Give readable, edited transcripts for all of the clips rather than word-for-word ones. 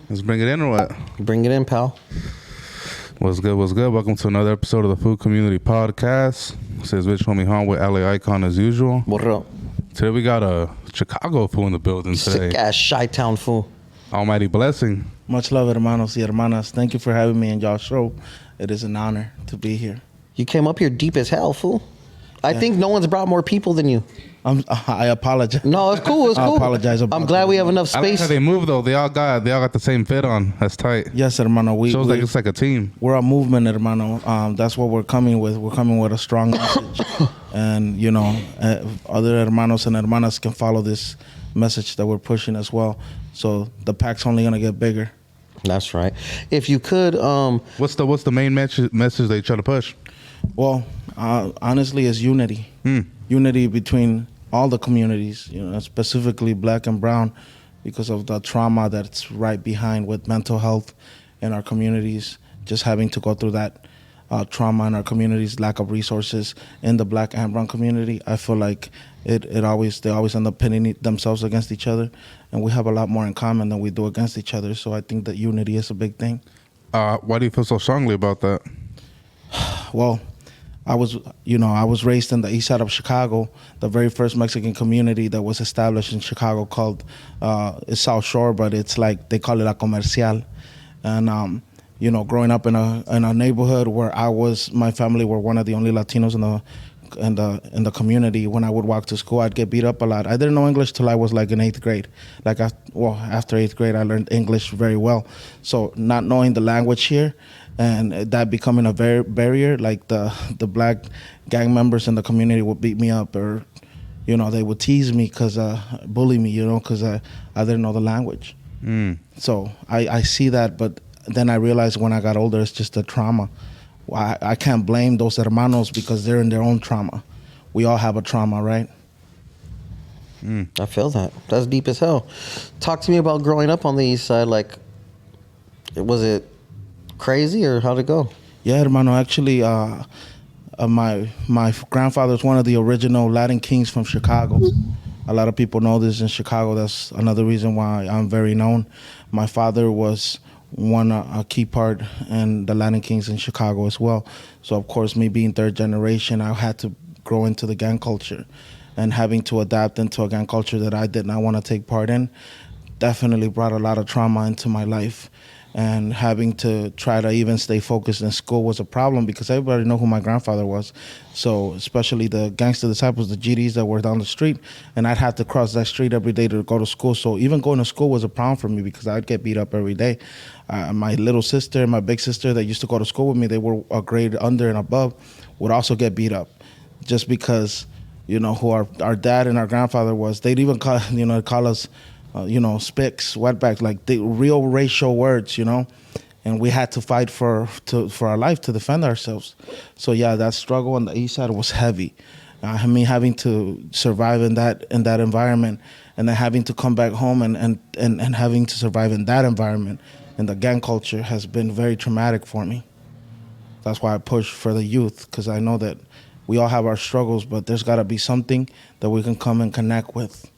Let's bring it in or what? Bring it in, pal. What's good? What's good? Welcome to another episode of the Food Community Podcast. This is Rich Homie Hon with LA Icon as usual. What up? Today we got a Chicago fool in the building today. Sick ass Chi-Town fool. Almighty blessing. Much love, hermanos y hermanas. Thank you for having me in y'all's show. It is an honor to be here. You came up here deep as hell, fool. I think no one's brought more people than you. I apologize. No, it's cool. It's cool. I apologize about I'm glad we have enough I like space. how they move though. They all got the same fit on. That's tight. Yes, hermano. Shows like it's like a team. We're a movement, hermano. That's what we're coming with. We're coming with a strong message. And, you know, other hermanos and hermanas can follow this message that we're pushing as well. So the pack's only going to get bigger. That's right. If you could, What's the main message they try to push? Well, honestly, it's unity. Unity between all the communities, you know, specifically black and brown, because of the trauma that's right behind with mental health in our communities. Just having to go through that trauma in our communities, lack of resources in the black and brown community. I feel like they always end up pitting themselves against each other, and we have a lot more in common than we do against each other. So I think that unity is a big thing. Why do you feel so strongly about that? Well, I was raised in the east side of Chicago, the very first Mexican community that was established in Chicago called it's South Shore, but it's like they call it La Comercial. And you know, growing up in a neighborhood where my family were one of the only Latinos in the community. When I would walk to school, I'd get beat up a lot. I didn't know English till I was like in 8th grade. After 8th grade, I learned English very well. So not knowing the language here, and that becoming a barrier, like the black gang members in the community would beat me up, or, you know, they would tease me bully me, you know, because I didn't know the language. So I see that, but then I realized when I got older, it's just a trauma. I can't blame those hermanos because they're in their own trauma. We all have a trauma, right? I feel that. That's deep as hell. Talk to me about growing up on the east side. Like, was it crazy or how'd it go? Yeah, hermano. Actually, my grandfather is one of the original Latin kings from Chicago. A lot of people know this in Chicago. That's another reason why I'm very known. My father was a key part in the Latin Kings in Chicago as well. So of course, me being third generation, I had to grow into the gang culture, and having to adapt into a gang culture that I did not want to take part in definitely brought a lot of trauma into my life. And having to try to even stay focused in school was a problem because everybody knew who my grandfather was. So especially the gangster disciples, the GDs that were down the street, and I'd have to cross that street every day to go to school. So even going to school was a problem for me because I'd get beat up every day. My little sister and my big sister that used to go to school with me, they were a grade under and above, would also get beat up just because, you know, who our dad and our grandfather was. They'd even call us spics, wetbacks, like the real racial words, you know, and we had to fight for our life to defend ourselves. So yeah, that struggle on the east side was heavy. I mean, having to survive in that environment, and then having to come back home and having to survive in that environment and the gang culture has been very traumatic for me. That's why I push for the youth, because I know that we all have our struggles, but there's got to be something that we can come and connect with.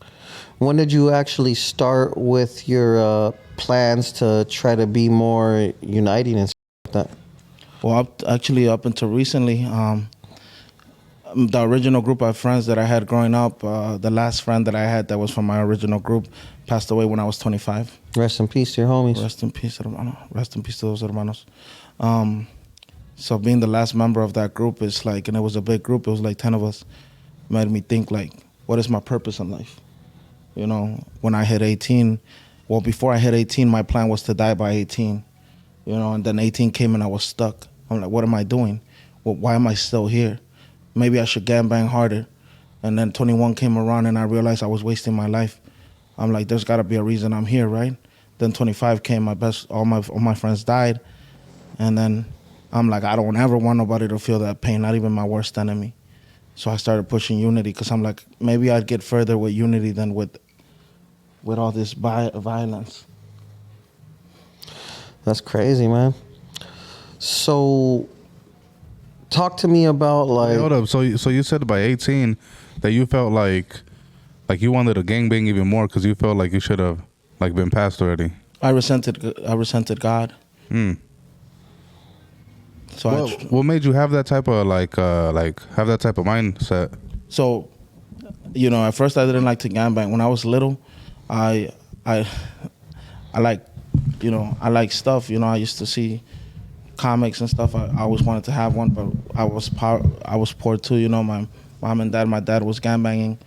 When did you actually start with your plans to try to be more uniting and stuff like that? Well, up until recently, the original group of friends that I had growing up, the last friend that I had that was from my original group passed away when I was 25. Rest in peace to your homies. Rest in peace, hermano. Rest in peace to those hermanos. So being the last member of that group is like, and it was a big group, it was like 10 of us, made me think like, what is my purpose in life? You know, when I hit 18, well, before I hit 18, my plan was to die by 18, you know, and then 18 came and I was stuck. I'm like, what am I doing? Well, why am I still here? Maybe I should gangbang harder. And then 21 came around and I realized I was wasting my life. I'm like, there's got to be a reason I'm here, right? Then 25 came, all my friends died. And then I'm like, I don't ever want nobody to feel that pain, not even my worst enemy. So I started pushing unity because I'm like, maybe I'd get further with unity than with all this violence. That's crazy, man. So talk to me about like... Hey, hold up. So you said by 18 that you felt like you wanted to gangbang even more because you felt like you should have like been passed already. I resented God. So What made you have that type of have that type of mindset? So, at first I didn't like to gangbang. When I was little, I like, I like stuff. I used to see comics and stuff. I always wanted to have one, but I was poor too. My mom and dad. My dad was gangbanging,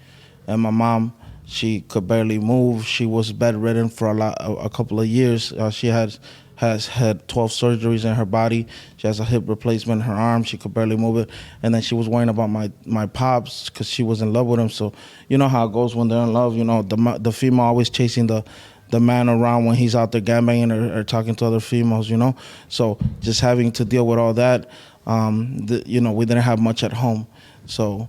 and my mom, she could barely move. She was bedridden for a couple of years. She has had 12 surgeries in her body. She has a hip replacement in her arm. She could barely move it. And then she was worrying about my pops because she was in love with him. So you know how it goes when they're in love. The female always chasing the man around when he's out there gambling or talking to other females. So just having to deal with all that. We didn't have much at home. So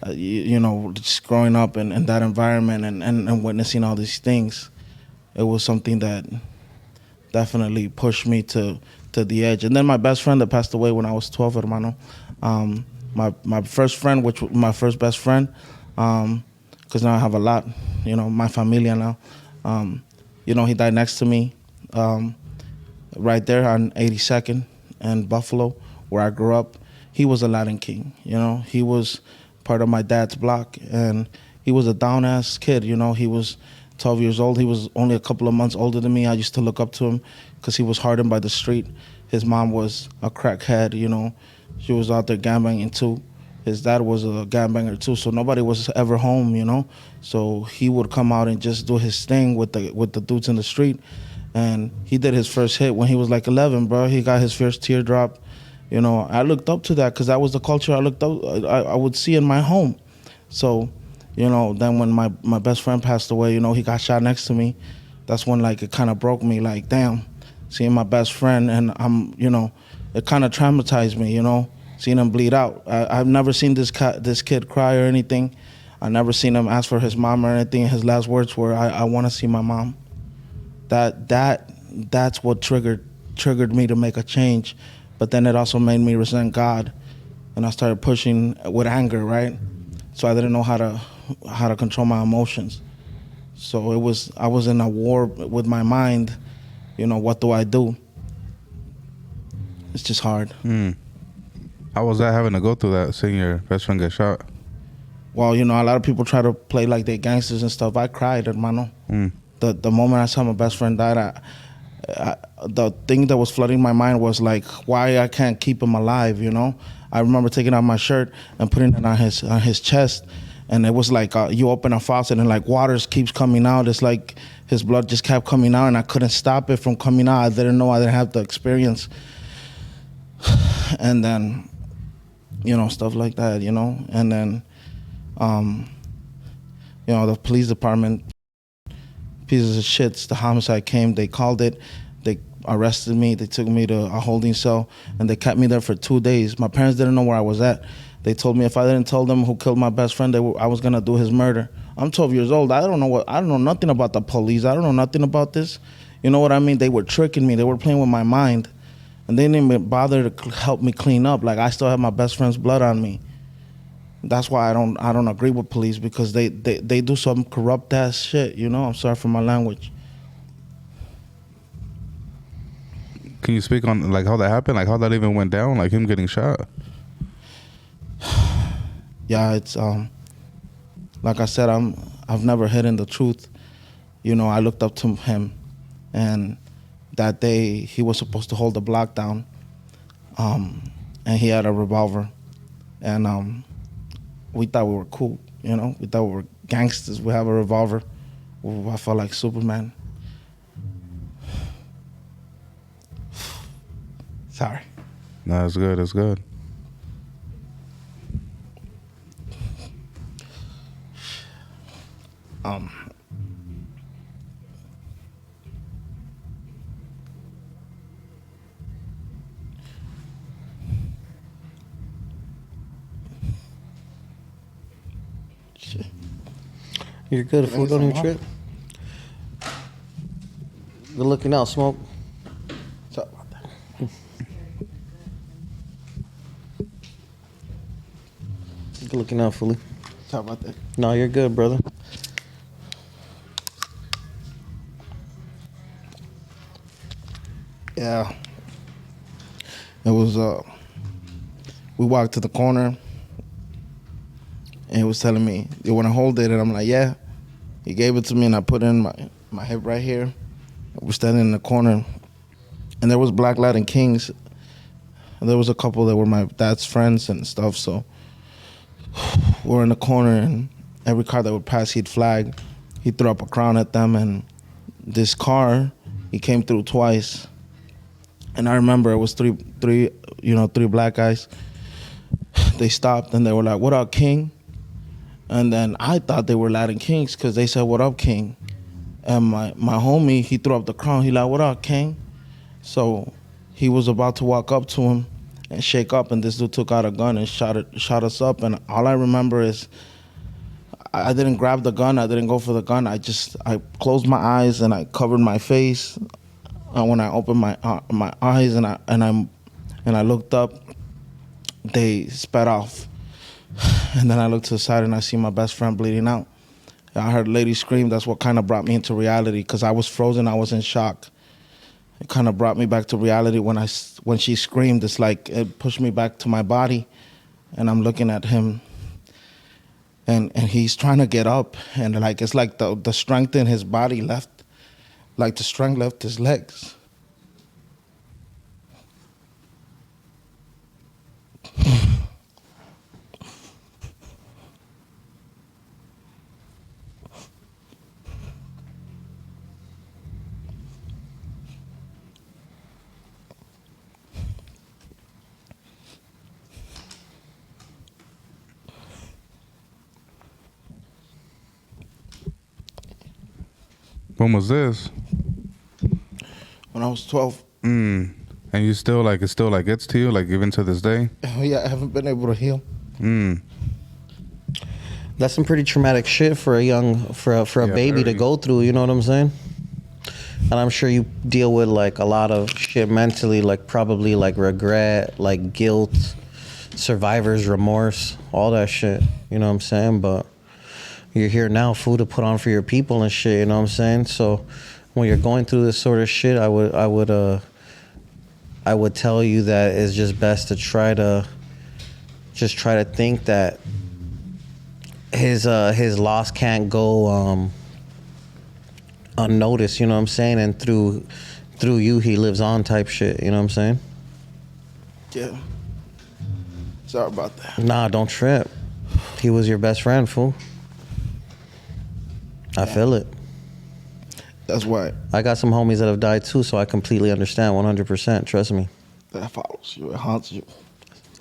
just growing up in that environment and witnessing all these things, it was something that definitely pushed me to the edge. And then my best friend that passed away when I was 12, hermano. My first friend, my first best friend, because now I have a lot, my familia now. He died next to me, right there on 82nd and Buffalo, where I grew up. He was a Latin king, He was part of my dad's block, and he was a down-ass kid, He was 12 years old. He was only a couple of months older than me. I used to look up to him because he was hardened by the street. His mom was a crackhead, She was out there gambling too. His dad was a gambler too, so nobody was ever home, So he would come out and just do his thing with the dudes in the street. And he did his first hit when he was like 11, bro. He got his first teardrop. I looked up to that because that was the culture I would see in my home. So then when my best friend passed away, he got shot next to me. That's when it kind of broke me, damn, seeing my best friend, and it kind of traumatized me, seeing him bleed out. I've never seen this kid cry or anything. I never seen him ask for his mom or anything. His last words were, I want to see my mom. That's what triggered me to make a change. But then it also made me resent God, and I started pushing with anger, right? So I didn't know how to control my emotions. So I was in a war with my mind. What do I do? It's just hard. How was that, having to go through that, seeing your best friend get shot? Well, a lot of people try to play like they gangsters and stuff. I cried, hermano. The moment I saw my best friend died, the thing that was flooding my mind was why I can't keep him alive, I remember taking out my shirt and putting it on his chest, and it was you open a faucet and water keeps coming out. It's like his blood just kept coming out, and I couldn't stop it from coming out. I didn't know. I didn't have the experience. And then, stuff like that, and then, the police department, pieces of shits, the homicide came, they called it, they arrested me, they took me to a holding cell, and they kept me there for 2 days. My parents didn't know where I was at. They told me if I didn't tell them who killed my best friend, I was gonna do his murder. I'm 12 years old. I don't know nothing about the police. I don't know nothing about this. You know what I mean? They were tricking me. They were playing with my mind, and they didn't even bother to help me clean up. I still have my best friend's blood on me. That's why I don't agree with police, because they do some corrupt ass shit. I'm sorry for my language. Can you speak on how that happened? How that even went down? Him getting shot? Yeah, it's like I said, I've never hidden the truth. I looked up to him, and that day he was supposed to hold the block down, and he had a revolver, and we thought we were cool, we thought we were gangsters. We have a revolver. Ooh, I felt like Superman. Sorry. No, it's good. It's good. You're good. Food on your trip. Good looking out, Smoke. Sorry about that. Good looking out, Fully. Sorry about that. No, you're good, brother. Yeah. It was, we walked to the corner, and he was telling me, you want to hold it? And I'm like, yeah. He gave it to me, and I put it in my hip right here. We're standing in the corner, and there was Black Latin Kings. And there was a couple that were my dad's friends and stuff, so we're in the corner, and every car that would pass, he'd flag. He'd throw up a crown at them, and this car, he came through twice. And I remember it was three black guys. They stopped, and they were like, what up, King? And then I thought they were Latin Kings because they said, what up, King? And my homie, he threw up the crown. He like, what up, King? So he was about to walk up to him and shake up, and this dude took out a gun and shot us up. And all I remember is I didn't grab the gun. I didn't go for the gun. I closed my eyes and I covered my face. And when I opened my eyes and I looked up, they sped off. And then I looked to the side and I see my best friend bleeding out. I heard a lady scream. That's what kind of brought me into reality, because I was frozen. I was in shock. It kind of brought me back to reality when she screamed. It's like it pushed me back to my body, and I'm looking at him, and he's trying to get up, and like it's like the strength in his body left, like the strength left his legs. When was this? When I was 12. And you still like it still like gets to you, like even to this day? Yeah, I haven't been able to heal. That's some pretty traumatic shit for a baby to go through, you know what I'm saying? And I'm sure you deal with like a lot of shit mentally, like probably like regret, like guilt, survivor's remorse, all that shit, you know what I'm saying? But you're here now, food to put on for your people and shit, you know what I'm saying? So when you're going through this sort of shit, I would tell you that it's just best to try to think that his loss can't go unnoticed, you know what I'm saying? And through you he lives on type shit, you know what I'm saying? Yeah. Sorry about that. Nah, don't trip. He was your best friend, fool. I feel it. That's why. I got some homies that have died too, so I completely understand 100%. Trust me. That follows you. It haunts you.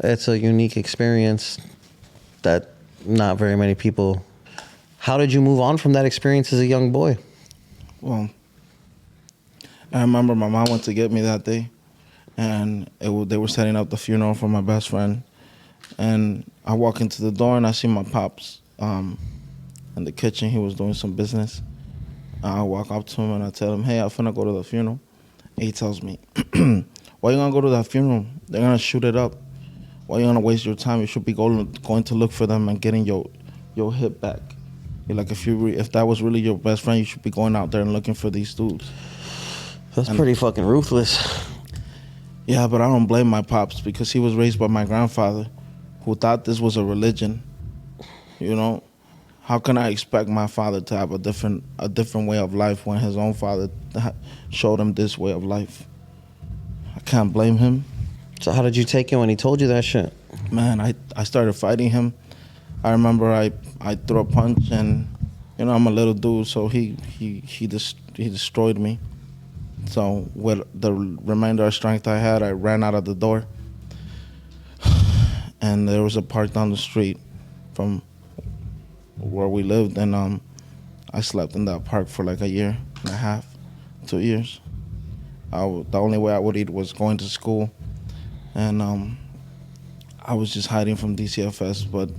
It's a unique experience that not very many people. How did you move on from that experience as a young boy? Well, I remember my mom went to get me that day, and they were setting up the funeral for my best friend. And I walk into the door and I see my pops in the kitchen. He was doing some business. I walk up to him and I tell him, hey, I'm finna go to the funeral. And he tells me, why you gonna go to that funeral? They're gonna shoot it up. Why you gonna waste your time? You should be going to look for them and getting your hip back. You're like, if that was really your best friend, you should be going out there and looking for these dudes. That's pretty fucking ruthless. Yeah, but I don't blame my pops, because he was raised by my grandfather, who thought this was a religion. You know, how can I expect my father to have a different way of life when his own father showed him this way of life? I can't blame him. So how did you take it when he told you that shit? Man, I started fighting him. I remember I threw a punch, and you know, I'm a little dude, so he destroyed me. So with the remainder of strength I had, I ran out of the door. And there was a park down the street from where we lived, and I slept in that park for like a year and a half, 2 years. The only way I would eat was going to school, and I was just hiding from DCFS, but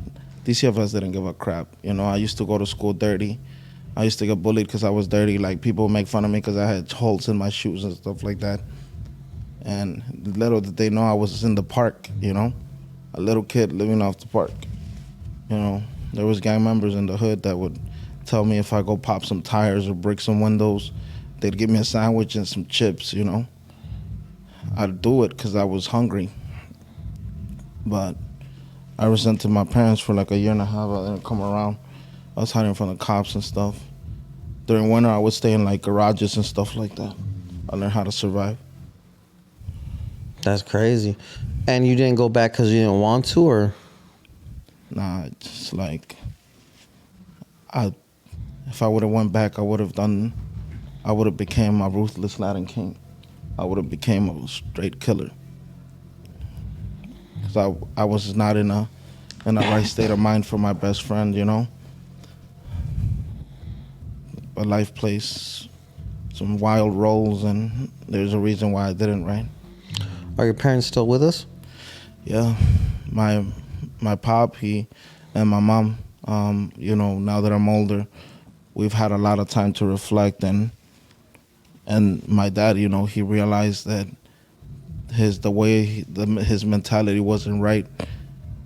DCFS didn't give a crap. You know, I used to go to school dirty. I used to get bullied because I was dirty. Like, people would make fun of me because I had holes in my shoes and stuff like that. And little did they know I was in the park, you know, a little kid living off the park. You know, there was gang members in the hood that would tell me if I go pop some tires or break some windows, they'd give me a sandwich and some chips, you know. I'd do it because I was hungry. But I resented my parents for like a year and a half. I didn't come around. I was hiding from the cops and stuff. During winter, I would stay in like garages and stuff like that. I learned how to survive. That's crazy. And you didn't go back because you didn't want to, or? Nah, it's like, if I would have went back, I would have became a ruthless Latin king. I would have became a straight killer. Cause I was not in a right state of mind for my best friend, you know. But life plays some wild roles, and there's a reason why I didn't, right? Are your parents still with us? Yeah, my pop, he, and my mom. You know, now that I'm older, we've had a lot of time to reflect, and my dad, you know, he realized that his mentality wasn't right,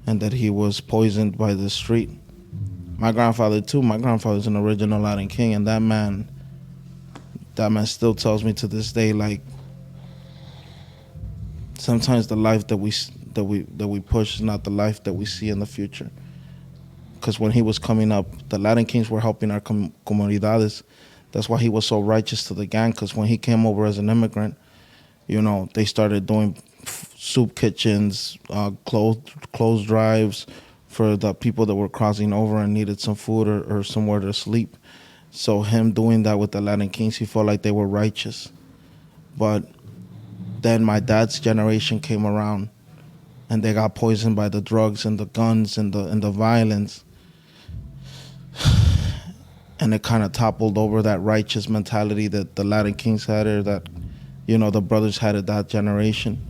and that he was poisoned by the street. My grandfather too. My grandfather's an original Latin king, and that man still tells me to this day, like, sometimes the life that we push is not the life that we see in the future. Because when he was coming up, the Latin kings were helping our comunidades. That's why he was so righteous to the gang. Because when he came over as an immigrant, you know, they started doing soup kitchens, clothes drives for the people that were crossing over and needed some food or somewhere to sleep. So him doing that with the Latin kings, he felt like they were righteous. But then my dad's generation came around, and they got poisoned by the drugs and the guns and the violence. And it kind of toppled over that righteous mentality that the Latin kings had, or that, you know, the brothers had at that generation.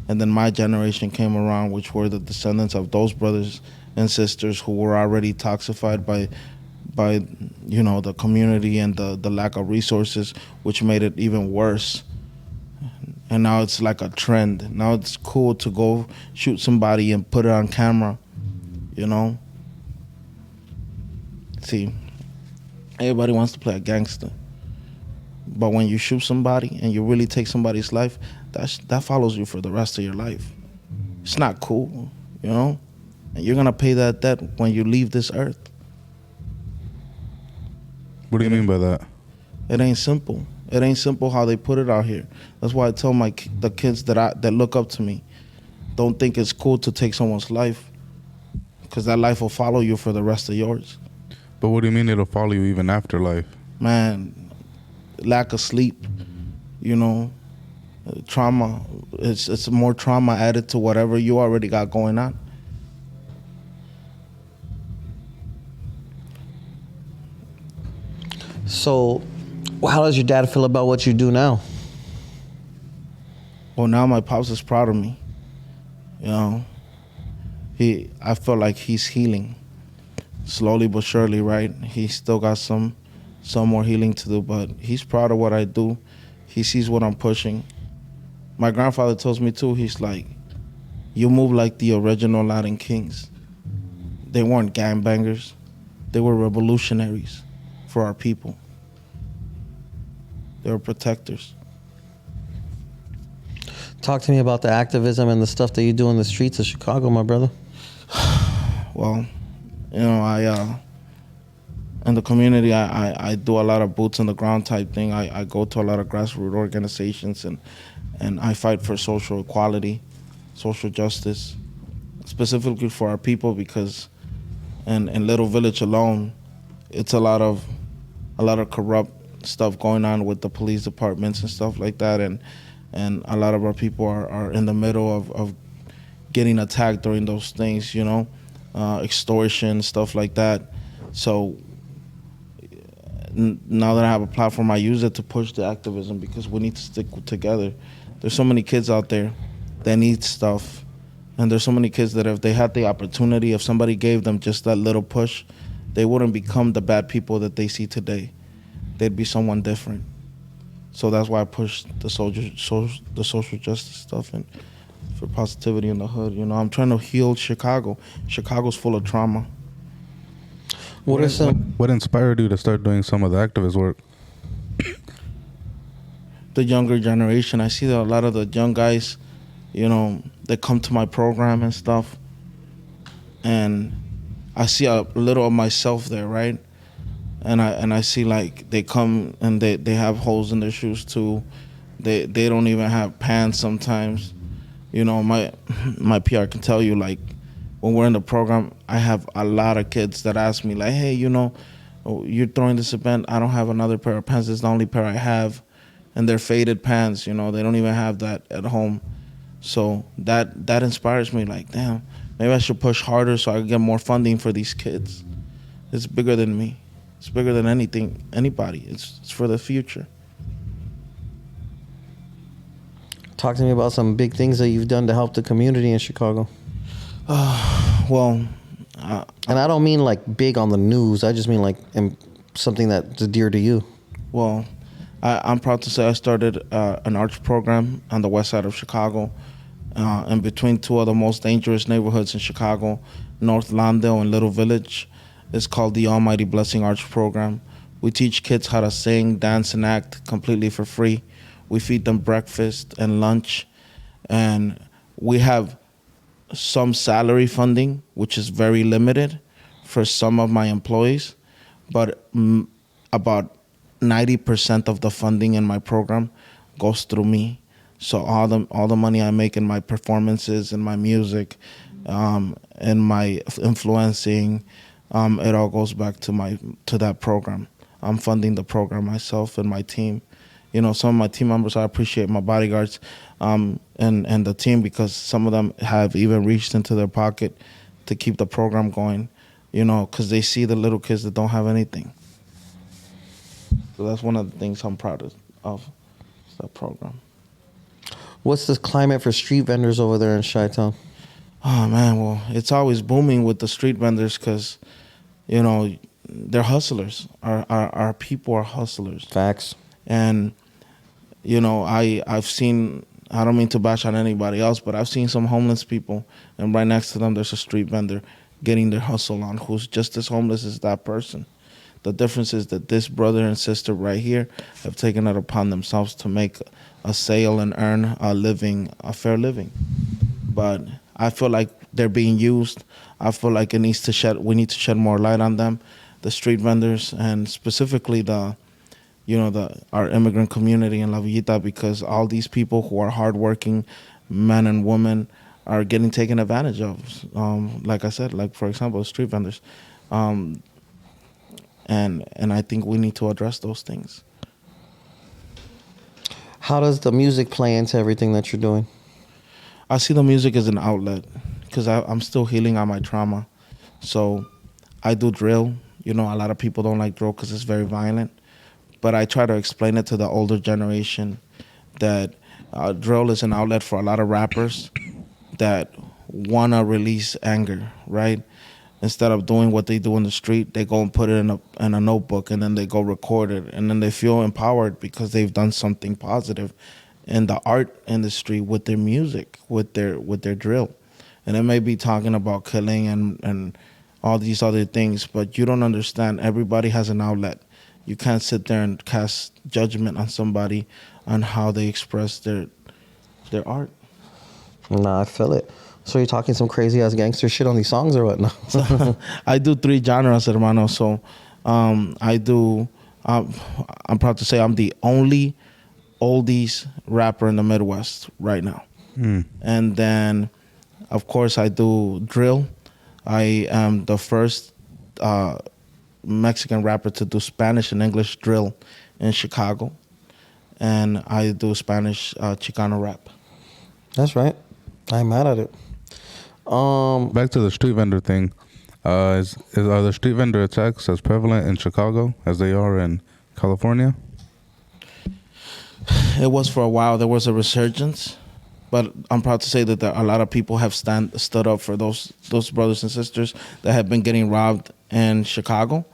And then my generation came around, which were the descendants of those brothers and sisters who were already toxified by you know, the community and the lack of resources, which made it even worse. And now it's like a trend. Now it's cool to go shoot somebody and put it on camera, you know? See, everybody wants to play a gangster. But when you shoot somebody and you really take somebody's life, that follows you for the rest of your life. It's not cool, you know? And you're going to pay that debt when you leave this earth. What do you mean by that? It ain't simple. It ain't simple how they put it out here. That's why I tell the kids that look up to me, don't think it's cool to take someone's life, because that life will follow you for the rest of yours. But what do you mean it'll follow you even after life? Man, lack of sleep, you know, trauma. It's more trauma added to whatever you already got going on. So, how does your dad feel about what you do now? Well, now my pops is proud of me. You know, I feel like he's healing, slowly but surely, right? He still got some more healing to do, but he's proud of what I do. He sees what I'm pushing. My grandfather tells me too, he's like, you move like the original Latin kings. They weren't gangbangers. They were revolutionaries for our people. They were protectors. Talk to me about the activism and the stuff that you do in the streets of Chicago, my brother. Well, you know, in the community, I do a lot of boots on the ground type thing. I go to a lot of grassroots organizations, and I fight for social equality, social justice, specifically for our people, because in Little Village alone, it's a lot of corrupt stuff going on with the police departments and stuff like that, and a lot of our people are in the middle of getting attacked during those things, you know, extortion, stuff like that. So now that I have a platform, I use it to push the activism, because we need to stick together. There's so many kids out there that need stuff, and there's so many kids that if they had the opportunity, if somebody gave them just that little push, they wouldn't become the bad people that they see today. They'd be someone different. So that's why I push the social justice stuff and for positivity in the hood. You know, I'm trying to heal Chicago. Chicago's full of trauma. What inspired you to start doing some of the activist work? the younger generation. I see that a lot of the young guys, they come to my program and stuff, and I see a little of myself there, right? And I see like they come and they have holes in their shoes too. They don't even have pants sometimes. My PR can tell you, like, when we're in the program, I have a lot of kids that ask me like, hey, you're throwing this event, I don't have another pair of pants. It's the only pair I have, and they're faded pants. They don't even have that at home. So that inspires me. Like, damn, maybe I should push harder so I can get more funding for these kids. It's bigger than me. It's bigger than anybody. It's for the future. Talk to me about some big things that you've done to help the community in Chicago. And I don't mean like big on the news. I just mean like something that's dear to you. Well, I'm proud to say I started an arts program on the west side of Chicago, in between two of the most dangerous neighborhoods in Chicago, North Lawndale and Little Village. It's called the Almighty Blessing Arts Program. We teach kids how to sing, dance, and act completely for free. We feed them breakfast and lunch, and we have some salary funding, which is very limited for some of my employees, but about 90% of the funding in my program goes through me. So all the money I make in my performances, in my music, in my influencing, it all goes back to that program. I'm funding the program myself and my team. Some of my team members, I appreciate my bodyguards and the team, because some of them have even reached into their pocket to keep the program going, because they see the little kids that don't have anything. So that's one of the things I'm proud of that program. What's the climate for street vendors over there in Chi-Town? Oh, man, well, it's always booming with the street vendors because, they're hustlers. Our people are hustlers. Facts. And, I've seen, I don't mean to bash on anybody else, but I've seen some homeless people, and right next to them there's a street vendor getting their hustle on who's just as homeless as that person. The difference is that this brother and sister right here have taken it upon themselves to make a sale and earn a fair living. But I feel like they're being used. I feel like we need to shed more light on them, the street vendors, and specifically our immigrant community in La Villita, because all these people who are hardworking men and women are getting taken advantage of. Like I said, like for example, street vendors. And I think we need to address those things. How does the music play into everything that you're doing? I see the music as an outlet because I'm still healing on my trauma. So I do drill. A lot of people don't like drill because it's very violent. But I try to explain it to the older generation that drill is an outlet for a lot of rappers that want to release anger, right? Instead of doing what they do in the street, they go and put it in a notebook, and then they go record it, and then they feel empowered because they've done something positive in the art industry with their music, with their drill. And it may be talking about killing and all these other things, but you don't understand. Everybody has an outlet. You can't sit there and cast judgment on somebody on how they express their art. Nah, I feel it. So you're talking some crazy ass gangster shit on these songs or what? No. So, I do 3 genres, hermano. So I do. I'm proud to say I'm the only oldies rapper in the Midwest right now. And then, of course, I do drill. I am the first Mexican rapper to do Spanish and English drill in Chicago, and I do Spanish Chicano rap. That's right. I'm mad at it. Back to the street vendor thing. Are the street vendor attacks as prevalent in Chicago as they are in California? It was for a while. There was a resurgence, but I'm proud to say that a lot of people have stood up for those brothers and sisters that have been getting robbed in Chicago.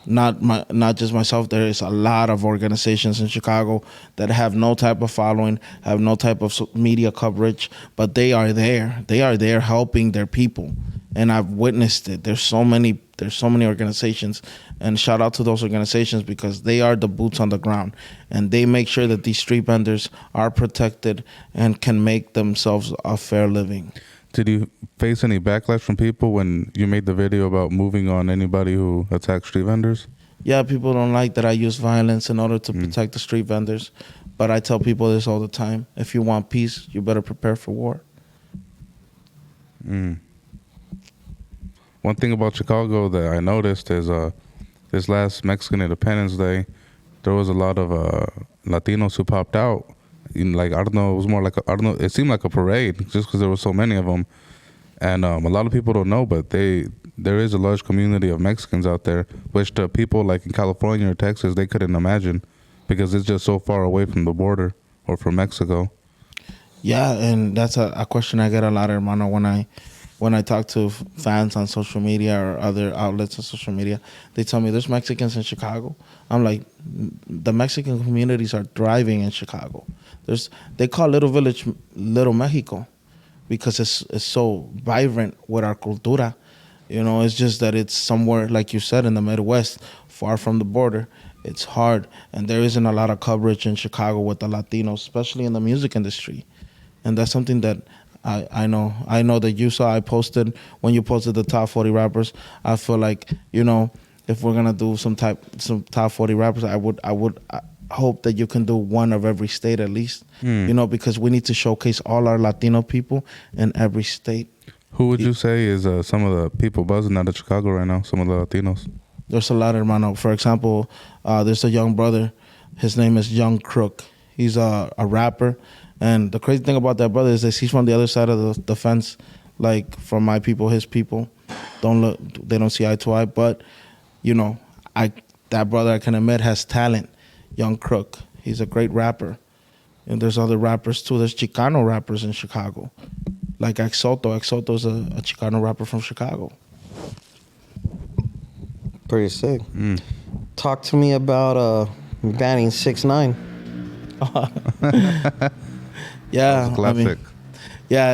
not just myself. There is a lot of organizations in Chicago that have no type of following, have no type of media coverage, but they are there. They are there helping their people, and I've witnessed it. There's so many organizations, and shout out to those organizations because they are the boots on the ground, and they make sure that these street vendors are protected and can make themselves a fair living. Did you face any backlash from people when you made the video about moving on anybody who attacks street vendors? Yeah, people don't like that I use violence in order to protect the street vendors, but I tell people this all the time. If you want peace, you better prepare for war. One thing about Chicago that I noticed is this last Mexican Independence Day, there was a lot of Latinos who popped out. Like, I don't know, it was more like, it seemed like a parade just because there were so many of them. And a lot of people don't know, but there is a large community of Mexicans out there, which the people like in California or Texas, they couldn't imagine because it's just so far away from the border or from Mexico. Yeah, and that's a question I get a lot, hermano, when I talk to fans on social media or other outlets on social media. They tell me there's Mexicans in Chicago. I'm like, the Mexican communities are thriving in Chicago. They call Little Village Little Mexico because it's so vibrant with our cultura. You know, it's just that it's somewhere, like you said, in the Midwest, far from the border. It's hard, and there isn't a lot of coverage in Chicago with the Latinos, especially in the music industry. And that's something that I know that you saw. I posted when you posted the top 40 rappers. I feel like, you know, if we're gonna do some top 40 rappers, I would hope that you can do one of every state at least. You know, because we need to showcase all our Latino people in every state. Who would you say is some of the people buzzing out of Chicago right now? Some of the Latinos. There's a lot, hermano. For example, there's a young brother. His name is Young Crook. He's a rapper. And the crazy thing about that brother is that he's from the other side of the fence, like from my people, his people. They don't see eye to eye. But, you know, that brother, I can admit, has talent. Young Crook. He's a great rapper. And there's other rappers too. There's Chicano rappers in Chicago. Like Exoto. Exoto's a Chicano rapper from Chicago. Pretty sick. Talk to me about banning 6ix9ine. Yeah, Classic. I mean, yeah,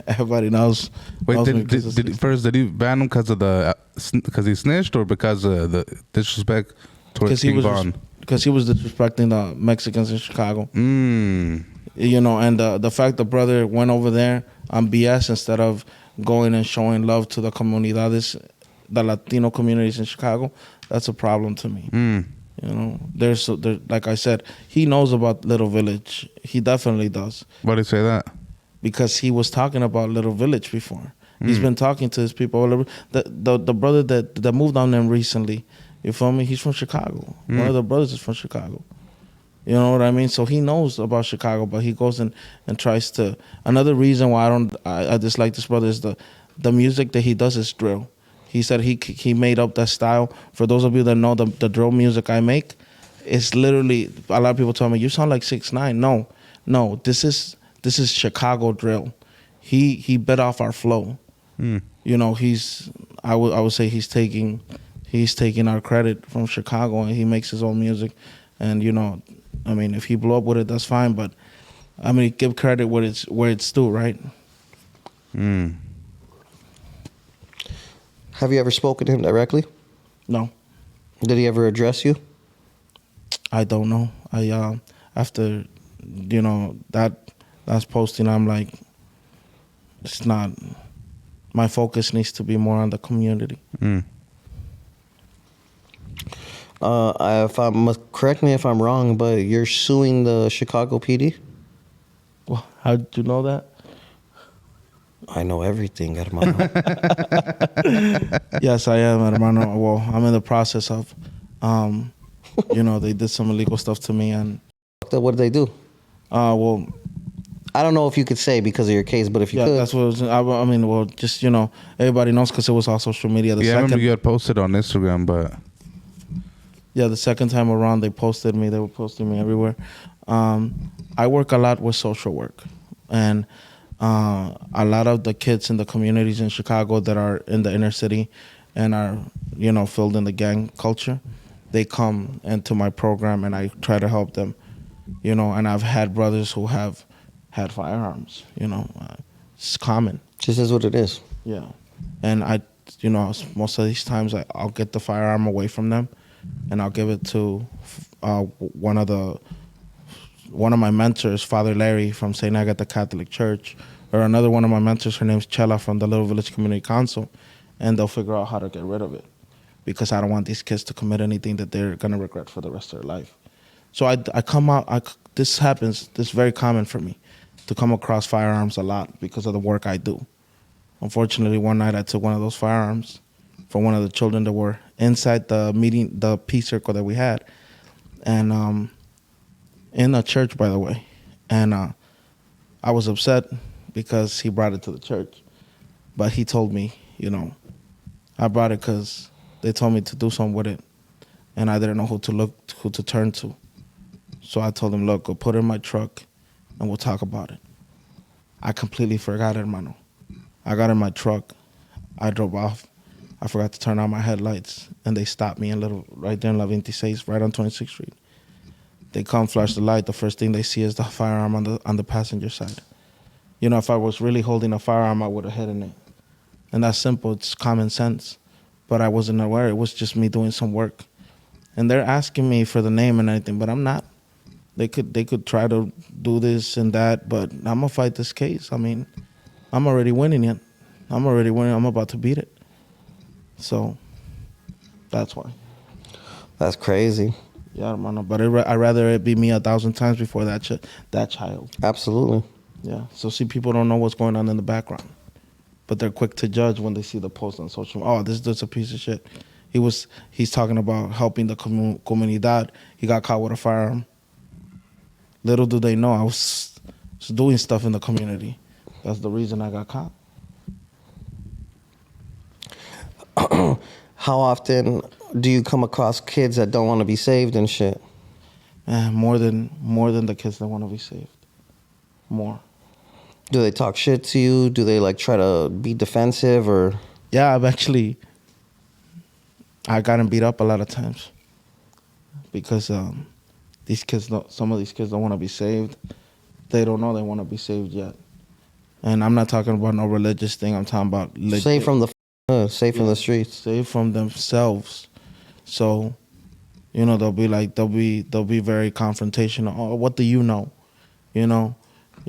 everybody knows. Wait, knows did he ban him because he snitched or because of the disrespect towards King Von? Because he was disrespecting the Mexicans in Chicago. You know, and the fact the brother went over there on BS instead of going and showing love to the comunidades, the Latino communities in Chicago, that's a problem to me. You know, there's like I said, he knows about Little Village. He definitely does. Why did he say that? Because he was talking about Little Village before. He's been talking to his people all over. The brother that moved on them recently, you feel me? He's from Chicago. One of the brothers is from Chicago. You know what I mean? So he knows about Chicago, but he goes and tries to. Another reason why I dislike this brother is the music that he does is drill. He said he made up that style. For those of you that know the drill music I make, it's literally, a lot of people tell me, you sound like 6ix9ine. No, this is Chicago drill. He bit off our flow. You know, I would say he's taking our credit from Chicago, and he makes his own music. And you know, I mean, if he blew up with it, that's fine. But I mean, give credit where it's due, right? Have you ever spoken to him directly? No. Did he ever address you? I don't know. After, you know, that last posting, I'm like, it's not. My focus needs to be more on the community. Correct me if I'm wrong, but you're suing the Chicago PD? Well, how did you know that? I know everything, hermano. Yes, I am, hermano. Well, I'm in the process of, you know, they did some illegal stuff to me, and What did they do? well, I don't know if you could say because of your case, but if you could. that's what it was, I mean, well, just, you know, everybody knows because it was on social media. I remember you had posted on Instagram, but the second time around, they posted me. They were posting me everywhere. I work a lot with social work, and a lot of the kids in the communities in Chicago that are in the inner city, and are, filled in the gang culture, they come into my program and I try to help them, and I've had brothers who have had firearms, it's common. Just is what it is. Yeah. And most of these times I'll get the firearm away from them and I'll give it to one of my mentors, Father Larry from St. Agatha Catholic Church, or another one of my mentors, her name's Chela from the Little Village Community Council, and they'll figure out how to get rid of it, because I don't want these kids to commit anything that they're going to regret for the rest of their life. So I come out, this is very common for me, to come across firearms a lot because of the work I do. Unfortunately, one night I took one of those firearms from one of the children that were inside the meeting, the peace circle that we had, and in a church, by the way. And I was upset because he brought it to the church. But he told me, I brought it because they told me to do something with it, and I didn't know who to turn to. So I told him, look, go put it in my truck, and we'll talk about it. I completely forgot it, hermano. I got in my truck. I drove off. I forgot to turn on my headlights, and they stopped me right there in V1ol3nce, right on 26th Street. They come, flash the light. The first thing they see is the firearm on the passenger side. If I was really holding a firearm, I would have hidden it. And that's simple. It's common sense. But I wasn't aware. It was just me doing some work. And they're asking me for the name and everything, but I'm not. They could try to do this and that, but I'm going to fight this case. I mean, I'm already winning it. I'm about to beat it. So that's why. That's crazy. Yeah, hermano. But I'd rather it be me 1,000 times before that child. Absolutely. Yeah. So see, people don't know what's going on in the background, but they're quick to judge when they see the post on social media. Oh, this dude's a piece of shit. He's talking about helping the comunidad. He got caught with a firearm. Little do they know I was doing stuff in the community. That's the reason I got caught. How often do you come across kids that don't want to be saved and shit? More than the kids that want to be saved. More. Do they talk shit to you? Do they try to be defensive or? Yeah, I gotten beat up a lot of times because some of these kids don't want to be saved. They don't know they want to be saved yet. And I'm not talking about no religious thing. I'm talking about saved from the saved from the streets, saved from themselves. So, they'll be very confrontational. Oh, what do you know? You're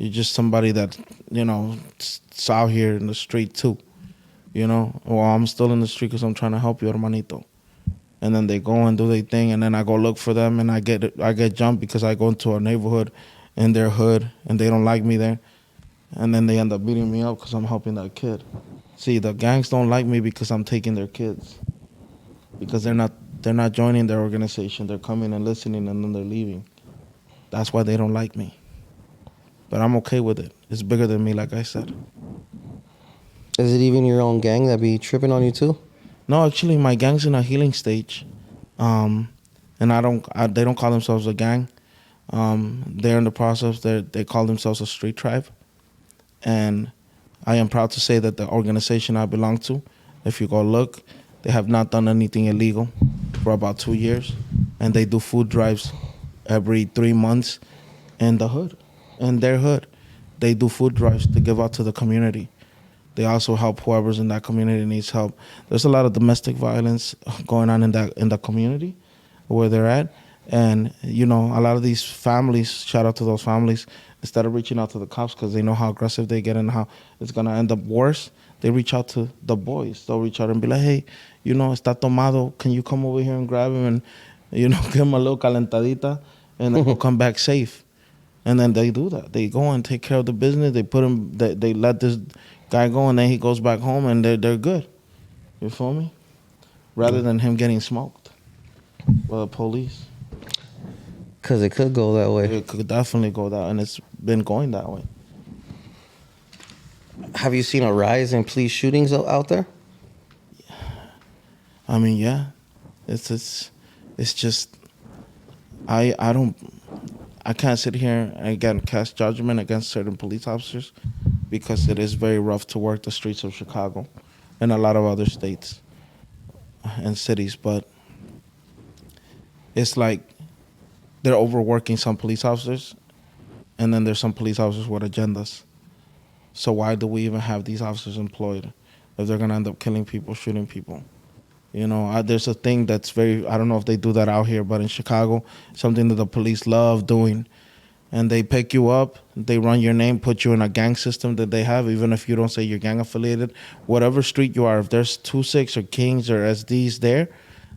just somebody that it's out here in the street too. Well, I'm still in the street because I'm trying to help you, hermanito. And then they go and do their thing, and then I go look for them, and I get jumped because I go into a neighborhood in their hood, and they don't like me there. And then they end up beating me up because I'm helping that kid. See, the gangs don't like me because I'm taking their kids. Because they're not joining their organization. They're coming and listening, and then they're leaving. That's why they don't like me. But I'm okay with it. It's bigger than me, like I said. Is it even your own gang that be tripping on you too? No, actually, my gang's in a healing stage. And they don't call themselves a gang. They're in the process. They call themselves a street tribe. And I am proud to say that the organization I belong to, if you go look, they have not done anything illegal for about 2 years. And they do food drives every 3 months in the hood, in their hood. They do food drives to give out to the community. They also help whoever's in that community needs help. There's a lot of domestic violence going on in the community where they're at. And, a lot of these families, shout out to those families, instead of reaching out to the cops because they know how aggressive they get and how it's going to end up worse, they reach out to the boys. They'll reach out and be like, hey, está tomado. Can you come over here and grab him and, give him a little calentadita and then he'll come back safe. And then they do that. They go and take care of the business. They put him, they let this guy go and then he goes back home and they're good. You feel me? Rather than him getting smoked by the police. Because it could go that way. It could definitely go that way, and it's been going that way. Have you seen a rise in police shootings out there? I mean, yeah. It's just I can't sit here and again cast judgment against certain police officers because it is very rough to work the streets of Chicago and a lot of other states. in cities, but it's like they're overworking some police officers, and then there's some police officers with agendas. So why do we even have these officers employed if they're gonna end up killing people, shooting people? There's a thing that's I don't know if they do that out here, but in Chicago, something that the police love doing. And they pick you up, they run your name, put you in a gang system that they have, even if you don't say you're gang affiliated. Whatever street you are, if there's 2-6 or Kings or SDs there,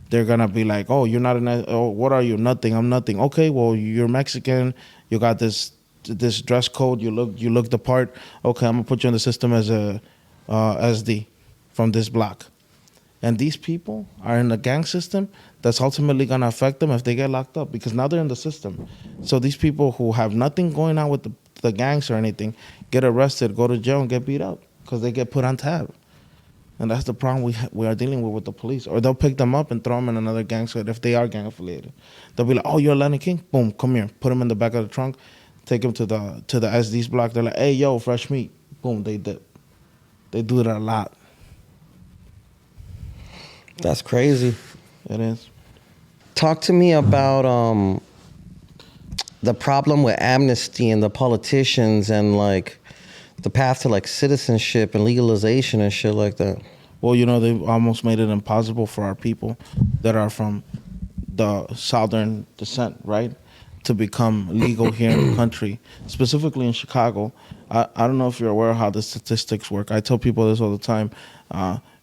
they're going to be like, oh, you're not oh, what are you? Nothing, I'm nothing. Okay, well, you're Mexican, you got this dress code, you look the part. Okay, I'm going to put you in the system as a SD from this block. And these people are in the gang system that's ultimately going to affect them if they get locked up, because now they're in the system. So these people who have nothing going on with the gangs or anything get arrested, go to jail, and get beat up because they get put on tab. And that's the problem we are dealing with the police. Or they'll pick them up and throw them in another gang squad if they are gang affiliated. They'll be like, oh, you're a Latin King? Boom, come here. Put them in the back of the trunk, take them to the SD's block. They're like, hey, yo, fresh meat. Boom, they dip. They do that a lot. That's crazy. It is. Talk to me about the problem with amnesty and the politicians and like the path to like citizenship and legalization and shit like that. Well, they've almost made it impossible for our people that are from the southern descent, right, to become legal here in the country, specifically in Chicago. I don't know if you're aware of how the statistics work. I tell people this all the time.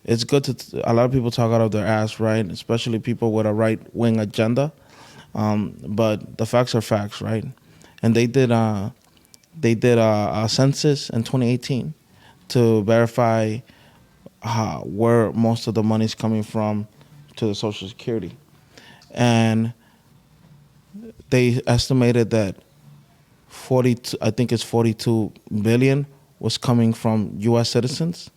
It's good a lot of people talk out of their ass, right? Especially people with a right-wing agenda. But the facts are facts, right? And they did a census in 2018 to verify where most of the money's coming from to the Social Security. And they estimated that 42 billion was coming from U.S. citizens,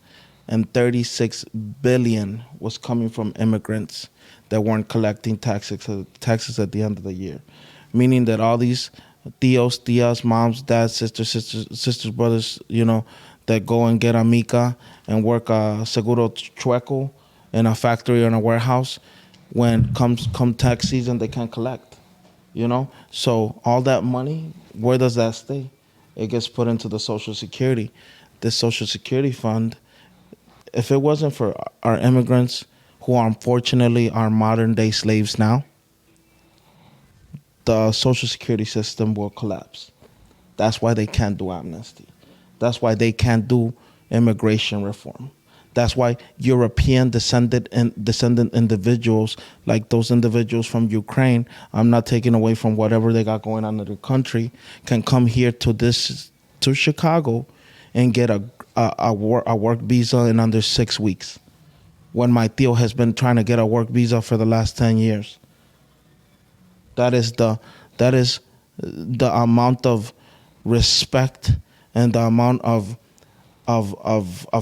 and 36 billion was coming from immigrants that weren't collecting taxes at the end of the year. Meaning that all these tias, moms, dads, sisters, brothers, that go and get a mica and work a seguro chueco in a factory or in a warehouse, when come tax season, they can't collect, So all that money, where does that stay? It gets put into the Social Security. This Social Security fund, if it wasn't for our immigrants, who unfortunately are modern-day slaves now, the Social Security system will collapse. That's why they can't do amnesty. That's why they can't do immigration reform. That's why European descendant individuals, like those individuals from Ukraine, I'm not taking away from whatever they got going on in their country, can come here to Chicago and get a work visa in under 6 weeks, when my tío has been trying to get a work visa for the last 10 years. That is the amount of respect and the amount of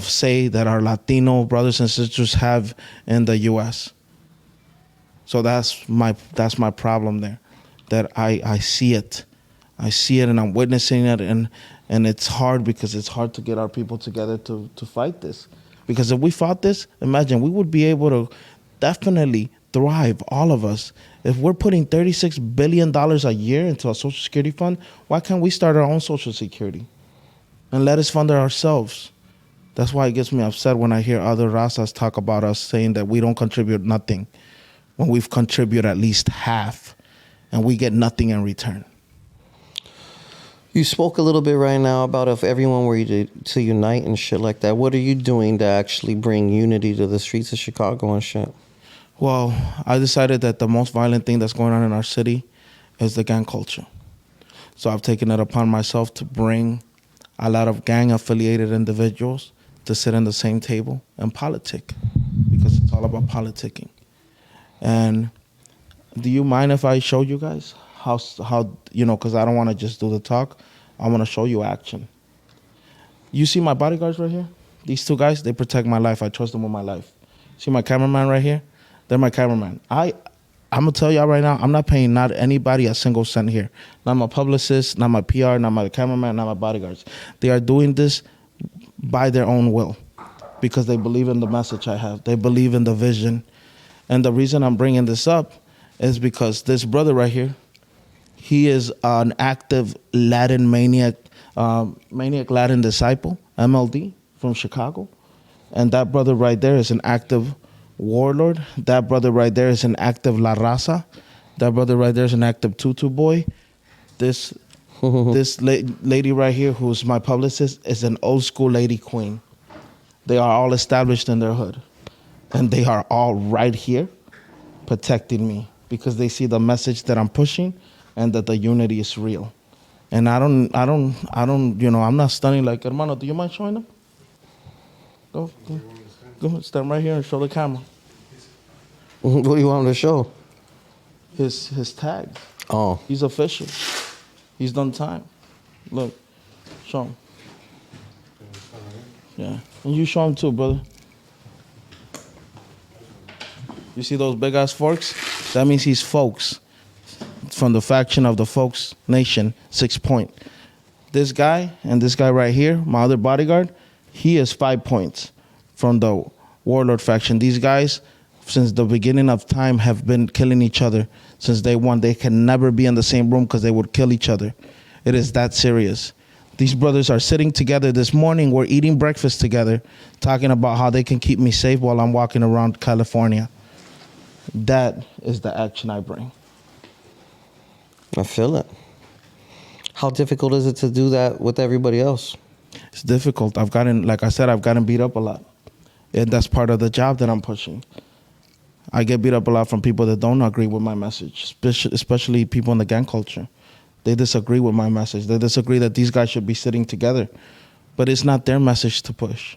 say that our Latino brothers and sisters have in the U.S. So that's my problem there, that I see it. I see it and I'm witnessing it, and it's hard because it's hard to get our people together to fight this. Because if we fought this, imagine, we would be able to definitely thrive, all of us. If we're putting $36 billion a year into a Social Security fund, why can't we start our own Social Security and let us fund it ourselves? That's why it gets me upset when I hear other razas talk about us saying that we don't contribute nothing, when we've contributed at least half and we get nothing in return. You spoke a little bit right now about if everyone were to unite and shit like that. What are you doing to actually bring unity to the streets of Chicago and shit? Well, I decided that the most violent thing that's going on in our city is the gang culture. So I've taken it upon myself to bring a lot of gang-affiliated individuals to sit in the same table and politic, because it's all about politicking. And do you mind if I show you guys how because I don't want to just do the talk. I want to show you action. You see my bodyguards right here? These two guys, they protect my life. I trust them with my life. See my cameraman right here? They're my cameraman. I'm going to tell y'all right now, I'm not paying not anybody a single cent here. Not my publicist, not my PR, not my cameraman, not my bodyguards. They are doing this by their own will because they believe in the message I have. They believe in the vision. And the reason I'm bringing this up is because this brother right here, he is an active Latin maniac Latin disciple, MLD, from Chicago. And that brother right there is an active warlord. That brother right there is an active La Raza. That brother right there is an active Tutu boy. This lady right here, who's my publicist, is an old school lady queen. They are all established in their hood. And they are all right here protecting me because they see the message that I'm pushing and that the unity is real. And I don't, I'm not stunning like, hermano, do you mind showing them? Go, stand right here and show the camera. What do you want him to show? His tag. Oh. He's official. He's done time. Look, show him. Yeah, and you show him too, brother. You see those big ass forks? That means he's folks. From the faction of the Folks Nation, 6 Point. This guy and this guy right here, my other bodyguard, he is 5 points from the Warlord faction. These guys, since the beginning of time, have been killing each other since day one. They can never be in the same room because they would kill each other. It is that serious. These brothers are sitting together this morning. We're eating breakfast together, talking about how they can keep me safe while I'm walking around California. That is the action I bring. I feel it. How difficult is it to do that with everybody else? It's difficult. I've gotten beat up a lot. And that's part of the job that I'm pushing. I get beat up a lot from people that don't agree with my message, especially people in the gang culture. They disagree with my message. They disagree that these guys should be sitting together. But it's not their message to push.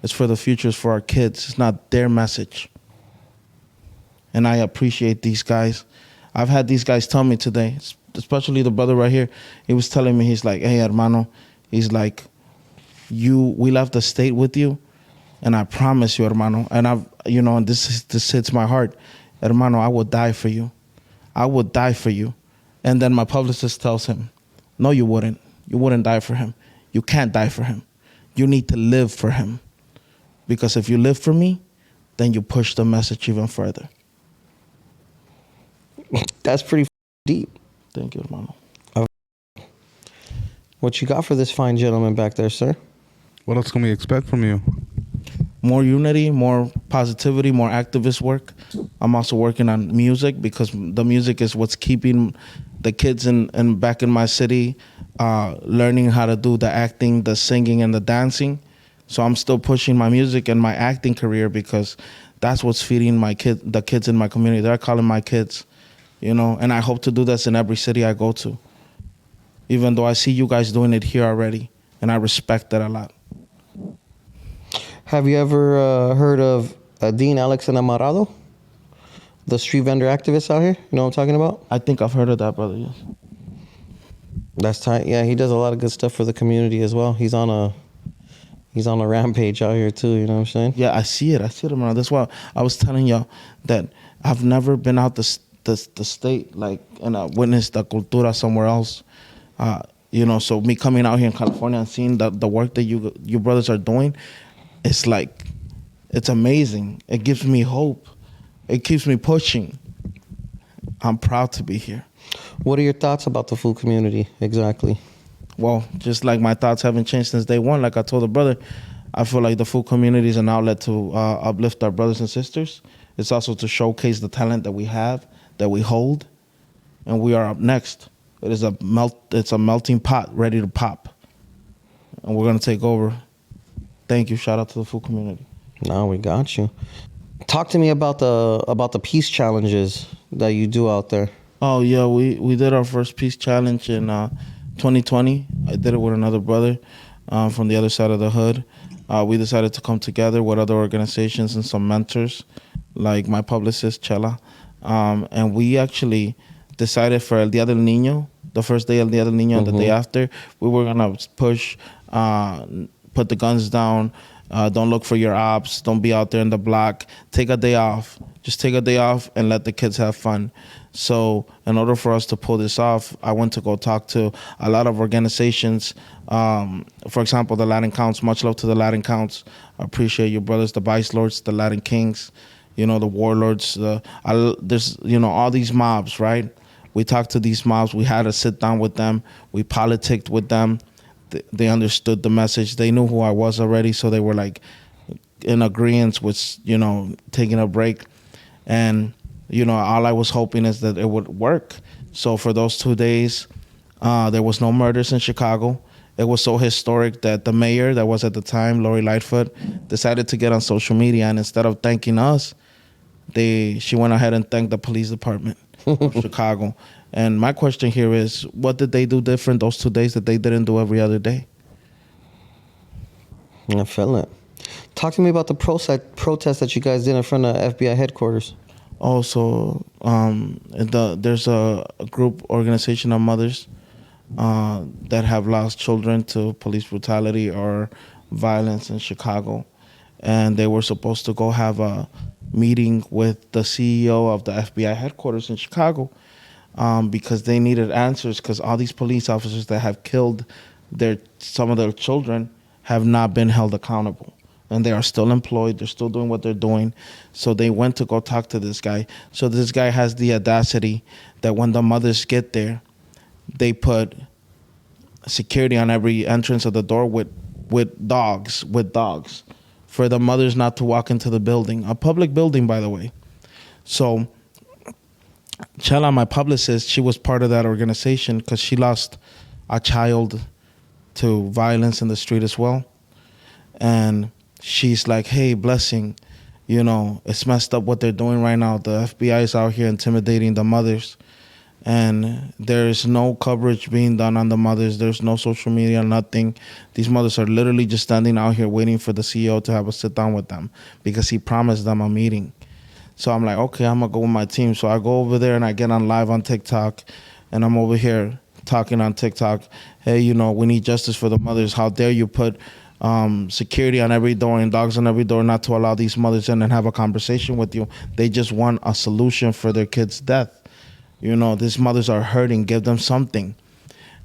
It's for the future, it's for our kids. It's not their message. And I appreciate these guys. I've had these guys tell me today, especially the brother right here. He was telling me, he's like, hey, hermano. He's like, we left the state with you. And I promise you, hermano. And and this hits my heart. Hermano, I would die for you. I would die for you. And then my publicist tells him, no, you wouldn't. You wouldn't die for him. You can't die for him. You need to live for him. Because if you live for me, then you push the message even further. That's pretty deep. Thank you, hermano. What you got for this fine gentleman back there, sir? What else can we expect from you? More unity, more positivity, more activist work. I'm also working on music because the music is what's keeping the kids in back in my city learning how to do the acting, the singing, and the dancing. So I'm still pushing my music and my acting career because that's what's feeding the kids in my community. They're calling my kids, and I hope to do this in every city I go to. Even though I see you guys doing it here already, and I respect that a lot. Have you ever heard of Dean Alex Enamorado? The street vendor activist out here? You know what I'm talking about? I think I've heard of that, brother, yes. That's tight. Yeah, he does a lot of good stuff for the community as well. He's on a rampage out here too, you know what I'm saying? Yeah, I see it, man. That's why I was telling y'all that I've never been out the state, and I witnessed the cultura somewhere else. So me coming out here in California and seeing the work that you brothers are doing, it's amazing. It gives me hope. It keeps me pushing. I'm proud to be here. What are your thoughts about the food community exactly? Well, just like my thoughts haven't changed since day one. Like I told the brother, I feel like the food community is an outlet to uplift our brothers and sisters. It's also to showcase the talent that we have, that we hold, and we are up next. It's a melting pot ready to pop, and we're gonna take over. Thank you. Shout out to the food community. No, we got you. Talk to me about the peace challenges that you do out there. Oh yeah, we did our first peace challenge in 2020. I did it with another brother from the other side of the hood. We decided to come together with other organizations and some mentors, like my publicist Chela, and we actually decided for El Día del Niño, the first day El Día del Niño, and the day after, we were gonna push, put the guns down. Don't look for your ops. Don't be out there in the block. Take a day off. Just take a day off and let the kids have fun. So in order for us to pull this off, I went to go talk to a lot of organizations. For example, the Latin Counts. Much love to the Latin Counts. I appreciate you brothers, the Vice Lords, the Latin Kings. the warlords. There's all these mobs, right? We talked to these mobs. We had to sit down with them. We politicked with them. They understood the message. They knew who I was already, so they were like in agreement with taking a break. And all I was hoping is that it would work. So for those 2 days, there was no murders in Chicago. It was so historic that the mayor that was at the time, Lori Lightfoot, decided to get on social media, and instead of thanking us, she went ahead and thanked the police department of Chicago. And my question here is, what did they do different those 2 days that they didn't do every other day? I feel it. Talk to me about the protest that you guys did in front of FBI headquarters. Also, there's a group organization of mothers that have lost children to police brutality or violence in Chicago. And they were supposed to go have a meeting with the CEO of the FBI headquarters in Chicago because they needed answers, because all these police officers that have killed some of their children have not been held accountable. And they are still employed. They're still doing what they're doing. So they went to go talk to this guy. So this guy has the audacity that when the mothers get there, they put security on every entrance of the door with dogs for the mothers not to walk into the building, a public building, by the way. So Chela, my publicist, she was part of that organization because she lost a child to violence in the street as well. And she's like, hey, Blessing, it's messed up what they're doing right now. The FBI is out here intimidating the mothers. And there's no coverage being done on the mothers. There's no social media, nothing. These mothers are literally just standing out here waiting for the CEO to have a sit down with them because he promised them a meeting. So I'm like, okay, I'm going to go with my team. So I go over there and I get on live on TikTok. And I'm over here talking on TikTok. Hey, we need justice for the mothers. How dare you put security on every door and dogs on every door not to allow these mothers in and have a conversation with you. They just want a solution for their kid's death. These mothers are hurting. Give them something.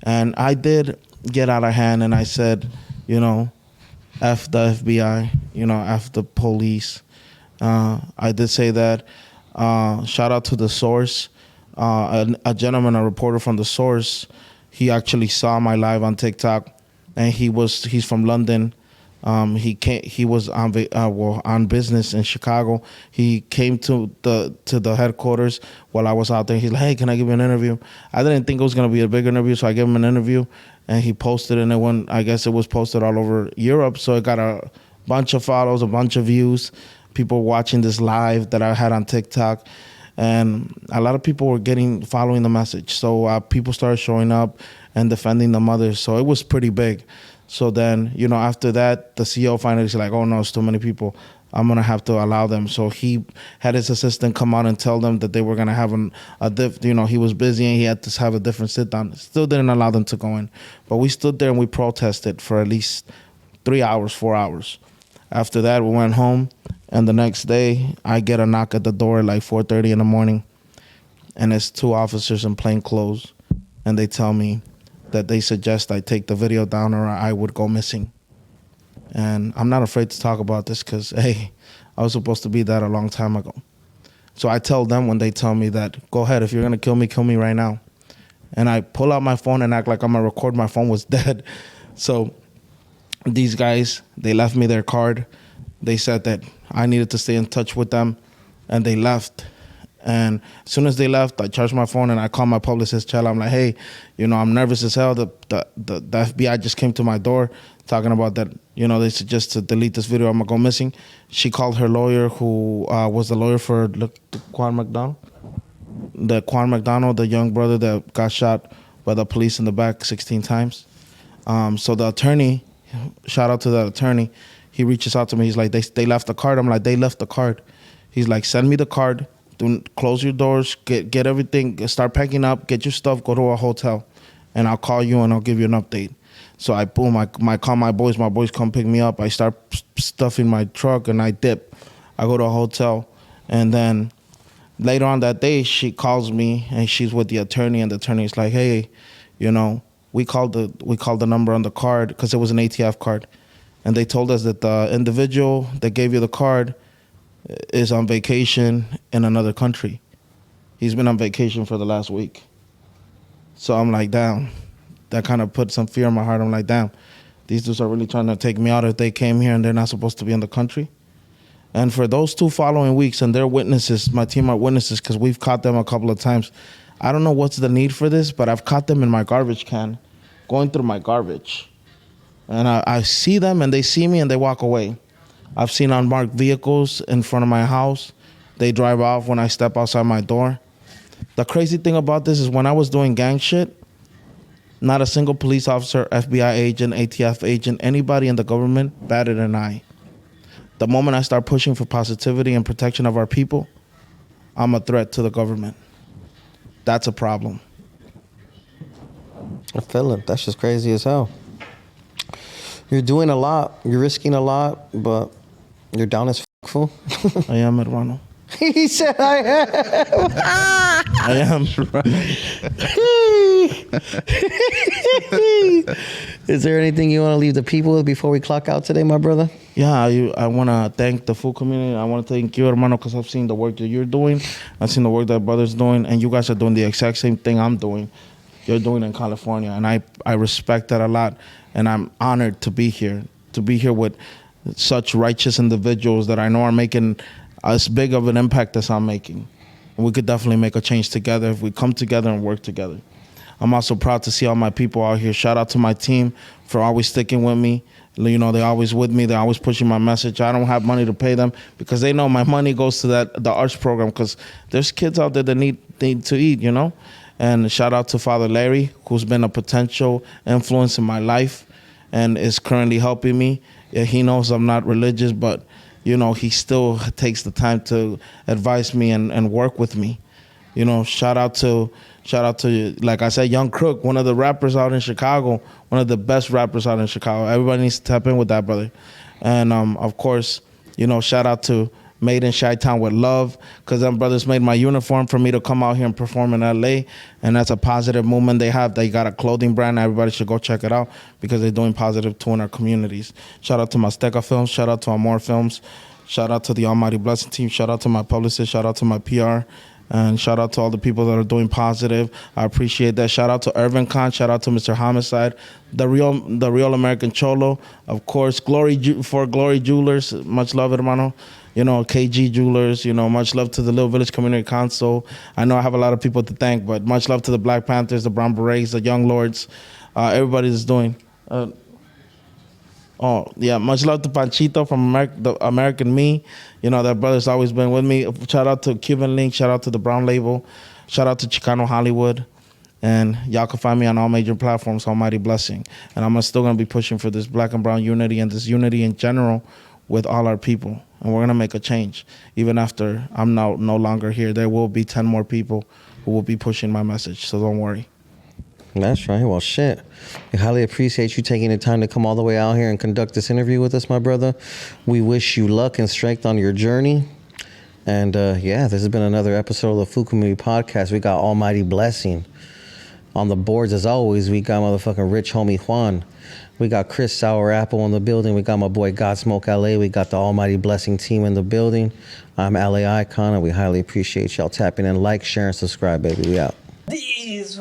And I did get out of hand, and I said, F the FBI, F the police. I did say that. Shout out to The Source. A gentleman, a reporter from The Source, he actually saw my live on TikTok, and he's from London. He was on business in Chicago. He came to the headquarters while I was out there. He's like, hey, can I give you an interview? I didn't think it was going to be a big interview, so I gave him an interview, and he posted it, and I guess it was posted all over Europe, so it got a bunch of follows, a bunch of views, people watching this live that I had on TikTok, and a lot of people were following the message. So people started showing up and defending the mothers, so it was pretty big. So then, after that, the CEO finally was like, oh, no, it's too many people. I'm going to have to allow them. So he had his assistant come out and tell them that they were going to have he was busy and he had to have a different sit down. Still didn't allow them to go in. But we stood there and we protested for at least 3 hours, 4 hours. After that, we went home. And the next day, I get a knock at the door at like 4:30 in the morning. And it's 2 officers in plain clothes. And they tell me that they suggest I take the video down or I would go missing. And I'm not afraid to talk about this because, hey, I was supposed to be dead a long time ago. So I tell them when they tell me that, go ahead, if you're going to kill me right now. And I pull out my phone and act like I'm going to record my phone was dead. So these guys, they left me their card. They said that I needed to stay in touch with them, and they left. And as soon as they left, I charged my phone and I called my publicist, Chela. I'm like, hey, I'm nervous as hell. The FBI just came to my door talking about that, they suggest to delete this video. I'm going to go missing. She called her lawyer, who was the lawyer for Quan McDonald. Quan McDonald, the young brother that got shot by the police in the back 16 times. So the attorney, shout out to the attorney, he reaches out to me. He's like, they left the card. I'm like, they left the card. He's like, send me the card. Close your doors, get everything, start packing up, get your stuff, go to a hotel, and I'll call you and I'll give you an update. So I call my boys come pick me up. I start stuffing my truck and I dip. I go to a hotel, and then later on that day, she calls me and she's with the attorney, and the attorney's like, hey, we called the number on the card because it was an ATF card, and they told us that the individual that gave you the card is on vacation in another country. He's been on vacation for the last week. So I'm like, damn. That kind of put some fear in my heart. I'm like, damn, these dudes are really trying to take me out if they came here and they're not supposed to be in the country. And for those 2 following weeks, and they're witnesses, my team are witnesses because we've caught them a couple of times. I don't know what's the need for this, but I've caught them in my garbage can, going through my garbage. And I see them and they see me and they walk away. I've seen unmarked vehicles in front of my house. They drive off when I step outside my door. The crazy thing about this is when I was doing gang shit, not a single police officer, FBI agent, ATF agent, anybody in the government batted an eye. The moment I start pushing for positivity and protection of our people, I'm a threat to the government. That's a problem. I feel it. That's just crazy as hell. You're doing a lot. You're risking a lot, but you're down as fool. I am, hermano. He said, I am. I am. Is there anything you want to leave the people with before we clock out today, my brother? Yeah, I want to thank the full community. I want to thank you, hermano, because I've seen the work that you're doing. I've seen the work that brother's doing, and you guys are doing the exact same thing I'm doing. You're doing in California, and I respect that a lot, and I'm honored to be here with such righteous individuals that I know are making as big of an impact as I'm making. And we could definitely make a change together if we come together and work together. I'm also proud to see all my people out here. Shout out to my team for always sticking with me. You know, they're always with me. They're always pushing my message. I don't have money to pay them because they know my money goes to the arts program because there's kids out there that need to eat, you know. And shout out to Father Larry, who's been a potential influence in my life and is currently helping me. Yeah, he knows I'm not religious, but you know, he still takes the time to advise me and work with me. You know, shout out to, like I said, Young Crook, one of the rappers out in Chicago, one of the best rappers out in Chicago. Everybody needs to tap in with that, brother. And of course, you know, shout out to Made in Chi-Town with Love, because them brothers made my uniform for me to come out here and perform in LA, and that's a positive movement they have. They got a clothing brand. Everybody should go check it out because they're doing positive too in our communities. Shout out to Mazteca Films. Shout out to Amor Films. Shout out to the Almighty Blessing team. Shout out to my publicist. Shout out to my PR. And shout out to all the people that are doing positive. I appreciate that. Shout out to Irvin Khan. Shout out to Mr. Homicide. The real American Cholo. Of course, Glory Jewelers. Much love, hermano. You know, KG Jewelers. You know, much love to the Little Village Community Council. I know I have a lot of people to thank, but much love to the Black Panthers, the Brown Berets, the Young Lords. Everybody that's doing. Much love to Panchito from the American Me. You know, that brother's always been with me. Shout out to Gvng. Shout out to the Brown Label. Shout out to Chicano Hollywood. And y'all can find me on all major platforms, Almighty Blessing. And I'm still going to be pushing for this black and brown unity and this unity in general with all our people. And we're going to make a change. Even after I'm no longer here, there will be 10 more people who will be pushing my message. So don't worry. That's right. Well, shit. We highly appreciate you taking the time to come all the way out here and conduct this interview with us, my brother. We wish you luck and strength on your journey. And this has been another episode of the Food Community Podcast. We got Almighty Blessing. On the boards, as always, we got motherfucking Rich Homie Juan. We got Chris Sour Apple in the building. We got my boy Godsmoke LA. We got the Almighty Blessing team in the building. I'm LA Icon, and we highly appreciate y'all tapping in. Like, share, and subscribe, baby. We out. These